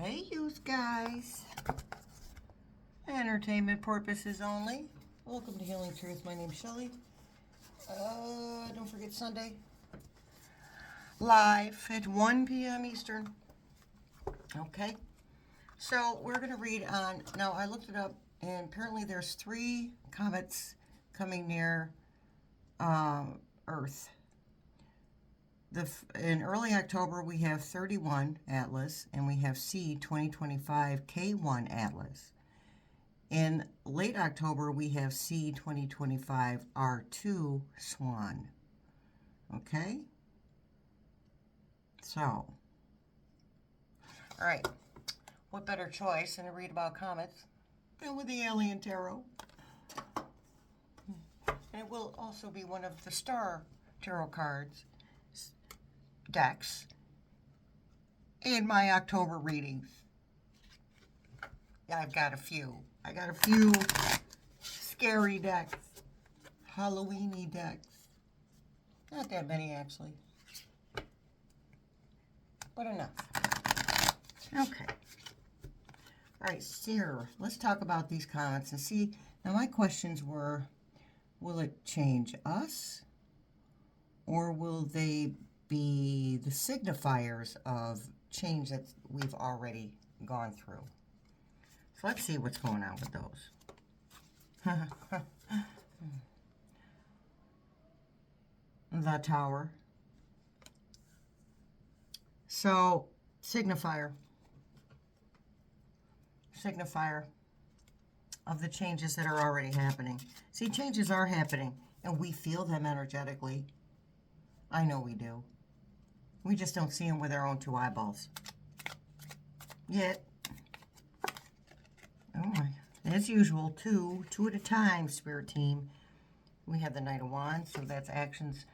Hey, you guys. Entertainment purposes only. Welcome to Healing Truth. My name's Shelly. Don't forget Sunday. Live at 1 p.m. Eastern. Okay. So we're going to read on. Now, I looked it up, and apparently there's 3 comets coming near Earth. In early October, we have 31 Atlas, and we have C 2025 K1 Atlas. In late October, we have C 2025 R2 Swan. Okay? So, all right. What better choice than to read about comets than with the Alien Tarot? And it will also be one of the Star Tarot cards decks in my October readings. Yeah, I've got a few. I got a few scary decks, Halloween-y decks. Not that many, actually, but enough. Okay. All right, Sarah, let's talk about these comets and see. Now, my questions were, will it change us, or will they be the signifiers of change that we've already gone through? So let's see what's going on with those. The Tower. So, signifier of the changes that are already happening. See, changes are happening, and we feel them energetically. I know we do. We just don't see them with our own 2 eyeballs. Yet, oh my, as usual, two at a time, Spirit Team. We have the Knight of Wands, so that's actions.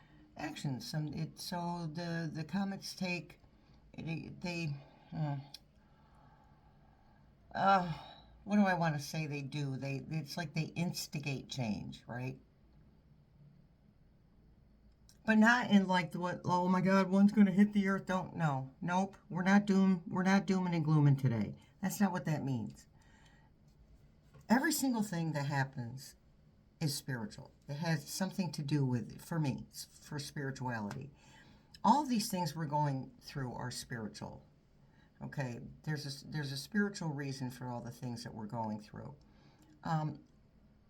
So the comets take, what do I want to say they do? It's like they instigate change, right? But not in like what, oh my God, one's going to hit the earth. Nope. We're not dooming and glooming today. That's not what that means. Every single thing that happens is spiritual. It has something to do with, for me, for spirituality. All of these things we're going through are spiritual. Okay, there's a spiritual reason for all the things that we're going through.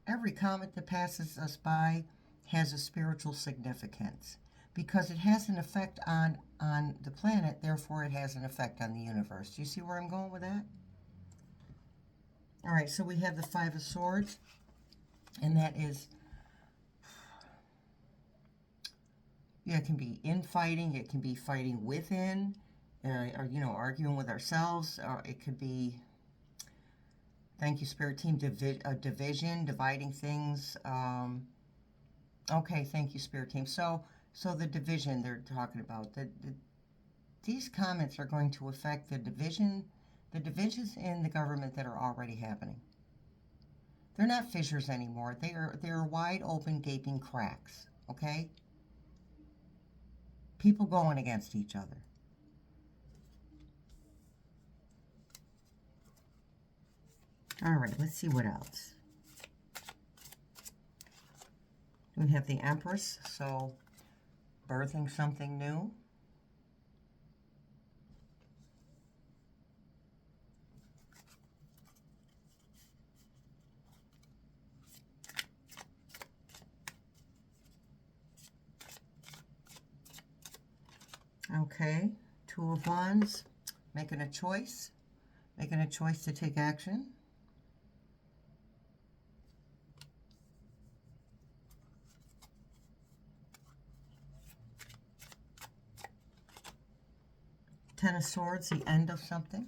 Every comet that passes us by has a spiritual significance because it has an effect on the planet, therefore it has an effect on the universe. Do you see where I'm going with that? All right, so we have the 5 of Swords, and that is, yeah, it can be infighting, it can be fighting within, or, arguing with ourselves, or it could be, thank you, Spirit Team, division, dividing things. Okay, thank you, Spirit Team. So the division they're talking about, these comments are going to affect the divisions in the government that are already happening. They're not fissures anymore. They're wide open, gaping cracks, okay? People going against each other. All right, let's see what else. We have the Empress, so birthing something new. Okay, 2 of Wands, making a choice to take action. Ten of Swords, the end of something.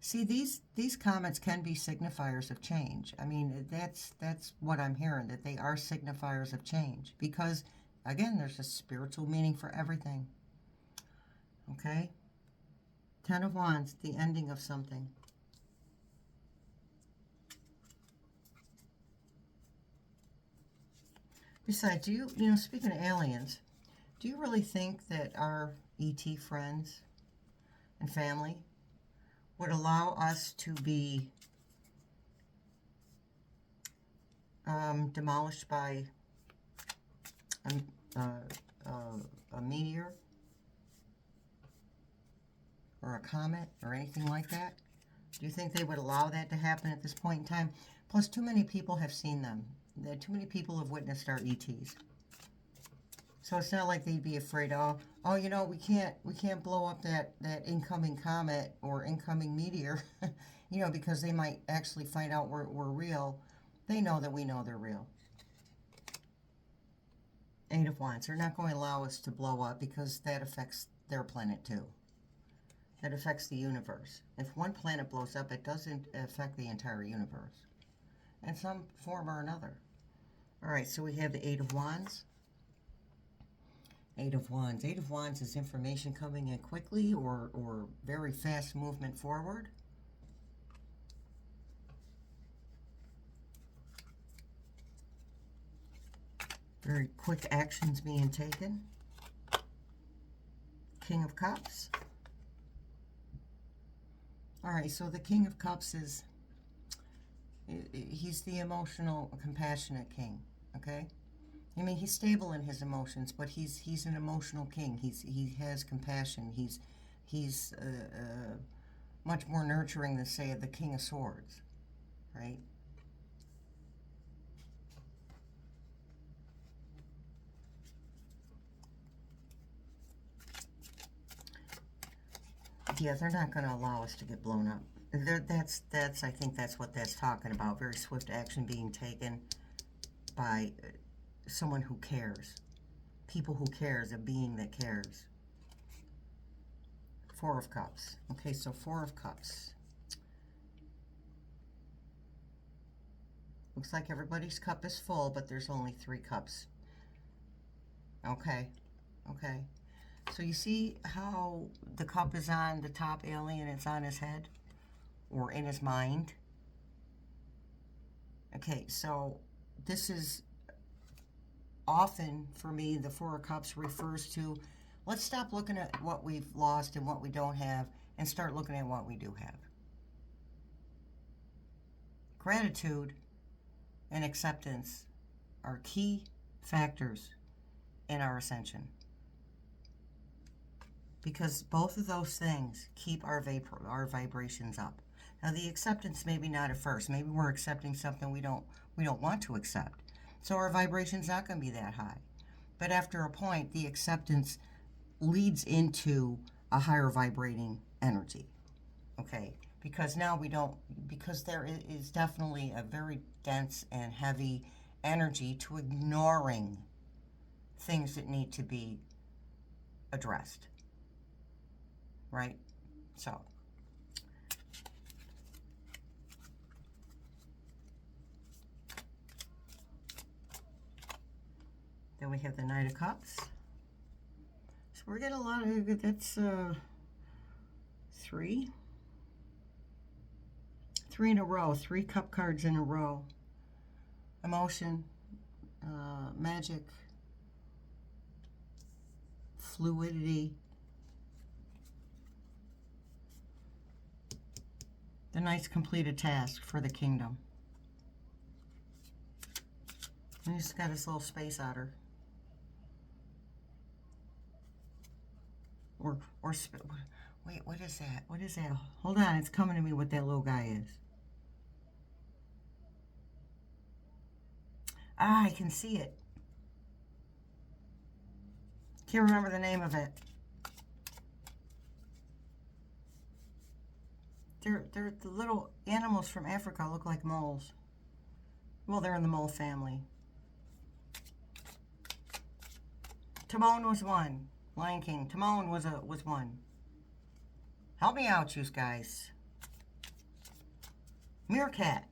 See, these comments can be signifiers of change. I mean, that's what I'm hearing, that they are signifiers of change. Because, again, there's a spiritual meaning for everything. Okay? 10 of Wands, the ending of something. Besides, speaking of aliens, do you really think that our ET friends and family would allow us to be demolished by a meteor or a comet or anything like that? Do you think they would allow that to happen at this point in time? Plus, too many people have seen them. Too many people have witnessed our ETs. So it's not like they'd be afraid, oh, you know, we can't blow up that incoming comet or incoming meteor, you know, because they might actually find out we're real. They know that we know they're real. Eight of Wands. They're not going to allow us to blow up because that affects their planet too. That affects the universe. If one planet blows up, it doesn't affect the entire universe in some form or another. All right, so we have the Eight of Wands. Eight of Wands. Eight of Wands is information coming in quickly or very fast movement forward. Very quick actions being taken. King of Cups. All right, so the King of Cups is, he's the emotional, compassionate king, okay? I mean, he's stable in his emotions, but he's an emotional king. He has compassion. He's much more nurturing than, say, the King of Swords, right? Yeah, they're not going to allow us to get blown up. I think that's what that's talking about. Very swift action being taken by someone who cares. People who cares, a being that cares. Four of Cups. Okay, so Four of Cups. Looks like everybody's cup is full, but there's only 3 cups. Okay, okay. So you see how the cup is on the top alien, it's on his head or in his mind? Okay, so this is often, for me, the Four of Cups refers to, let's stop looking at what we've lost and what we don't have and start looking at what we do have. Gratitude and acceptance are key factors in our ascension, because both of those things keep our vibrations up. Now, the acceptance maybe not at first. Maybe we're accepting something we don't want to accept, so our vibration's not going to be that high. But after a point, the acceptance leads into a higher vibrating energy. Okay, because now because there is definitely a very dense and heavy energy to ignoring things that need to be addressed. Right? So, then we have the Knight of Cups. So we're getting a lot of, that's 3 in a row, 3 cup cards in a row. Emotion, magic, fluidity. The Knight's complete a task for the kingdom. And he's got his little space otter. Wait, what is that? What is that? Hold on, it's coming to me what that little guy is. Ah, I can see it. Can't remember the name of it. They're the little animals from Africa, look like moles. Well, they're in the mole family. Timon was 1. Lion King. Timon was 1. Help me out, you guys. Meerkat.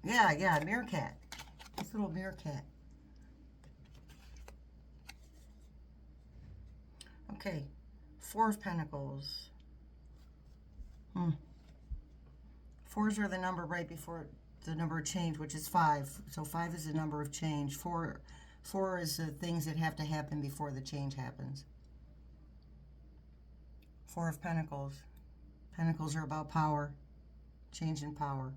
Yeah, meerkat. This little meerkat. Okay. 4 of Pentacles. 4s are the number right before the number of change, which is 5. So 5 is the number of change. 4 is the things that have to happen before the change happens. 4 of Pentacles. Pentacles are about power, change in power.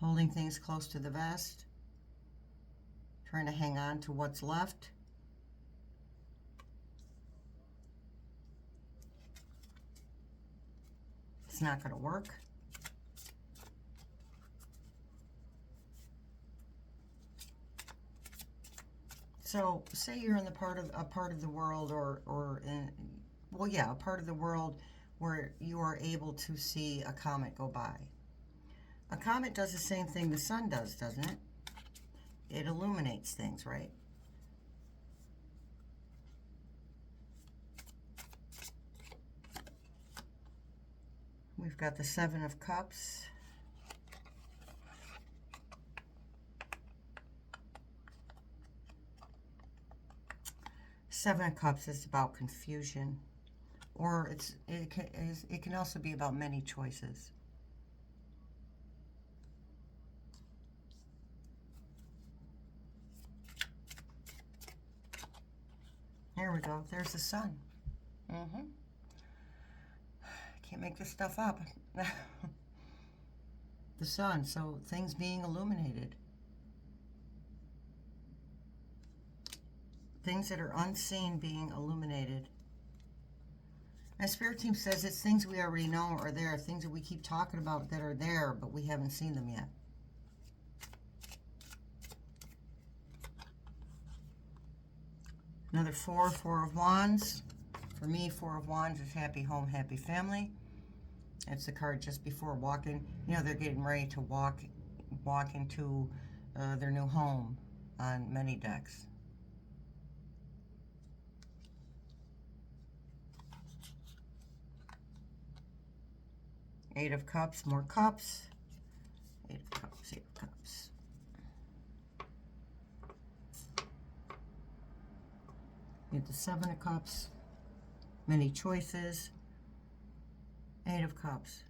Holding things close to the vest. Trying to hang on to what's left. It's not going to work. So, say you're in a part of the world, or in, well, yeah, a part of the world where you are able to see a comet go by. A comet does the same thing the sun does, doesn't it? It illuminates things, right? We've got the Seven of Cups. Seven of Cups is about confusion, or it can also be about many choices. There we go. There's the sun. Can't make this stuff up. The sun. So things being illuminated. Things that are unseen being illuminated. My spirit team says it's things we already know are there, things that we keep talking about that are there, but we haven't seen them yet. Another Four of Wands. For me, Four of Wands is happy home, happy family. It's the card just before walking. You know, they're getting ready to walk into their new home on many decks. Eight of Cups, more cups. Eight of Cups, Eight of Cups. You have the Seven of Cups, many choices. Eight of Cups.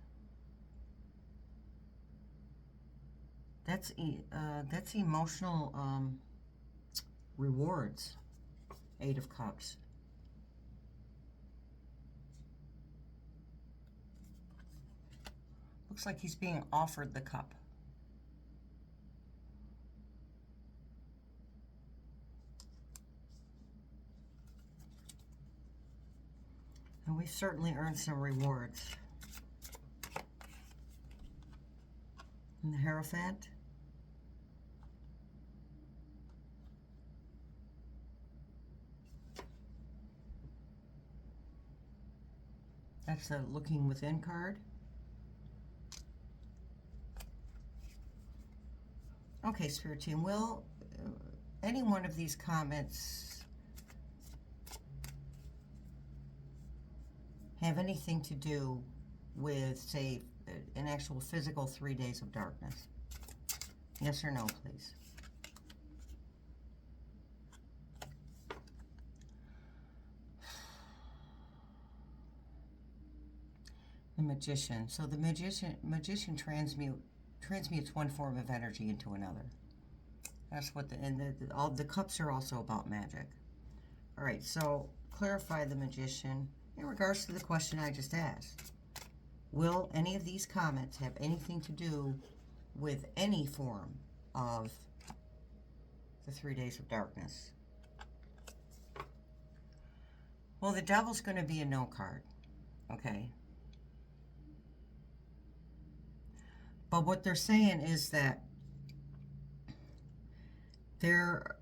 That's emotional rewards. Eight of Cups. Looks like he's being offered the cup. And we certainly earned some rewards. And the Hierophant. That's the Looking Within card. Okay, Spirit Team, will any one of these comments have anything to do with, say, an actual physical 3 days of darkness? Yes or no, please. The Magician. So the magician transmutes one form of energy into another. That's what all the cups are also about magic. All right, so clarify the Magician in regards to the question I just asked. Will any of these comments have anything to do with any form of the 3 days of darkness? Well, the Devil's going to be a no card, okay? But what they're saying is that there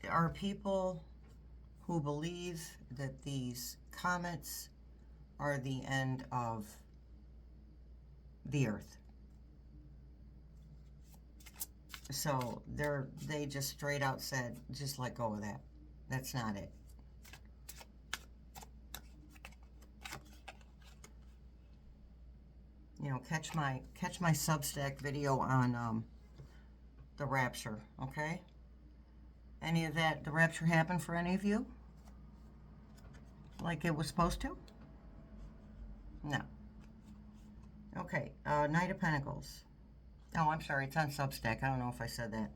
are people who believe that these comets are the end of the Earth. So they just straight out said, just let go of that. That's not it. You know, catch my Substack video on the rapture, okay? Any of that, the rapture happened for any of you? Like it was supposed to? No. Okay, Knight of Pentacles. Oh, I'm sorry, it's on Substack. I don't know if I said that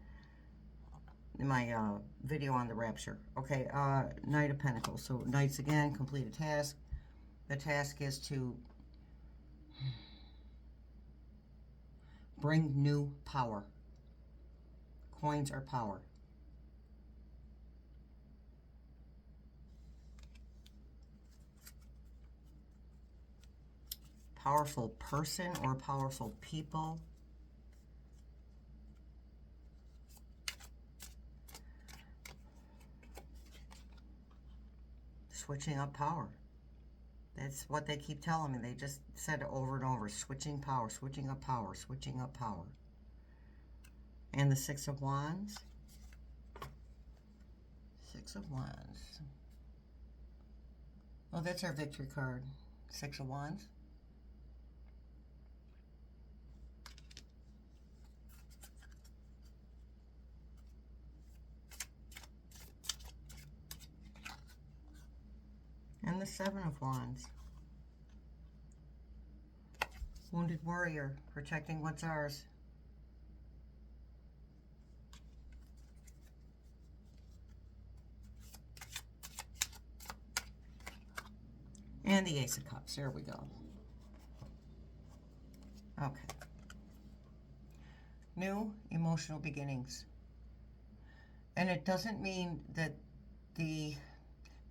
in my video on the rapture. Okay, Knight of Pentacles. So Knights again, complete a task. The task is to bring new power. Coins are power. Powerful person or powerful people. Switching up power. That's what they keep telling me. They just said it over and over. Switching power, switching up power, switching up power. And the Six of Wands. Six of Wands. Oh, that's our victory card. Six of Wands. And the Seven of Wands. Wounded warrior, protecting what's ours. And the Ace of Cups. There we go. Okay. New emotional beginnings. And it doesn't mean that the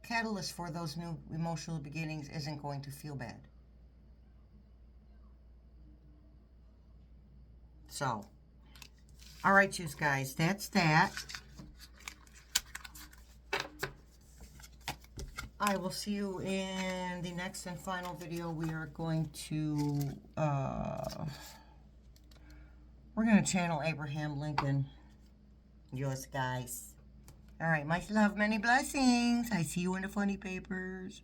catalyst for those new emotional beginnings isn't going to feel bad. So, all right, you guys, that's that. I will see you in the next and final video. We are going to, we're going to channel Abraham Lincoln. Yours, guys. All right, much love, many blessings. I see you in the funny papers.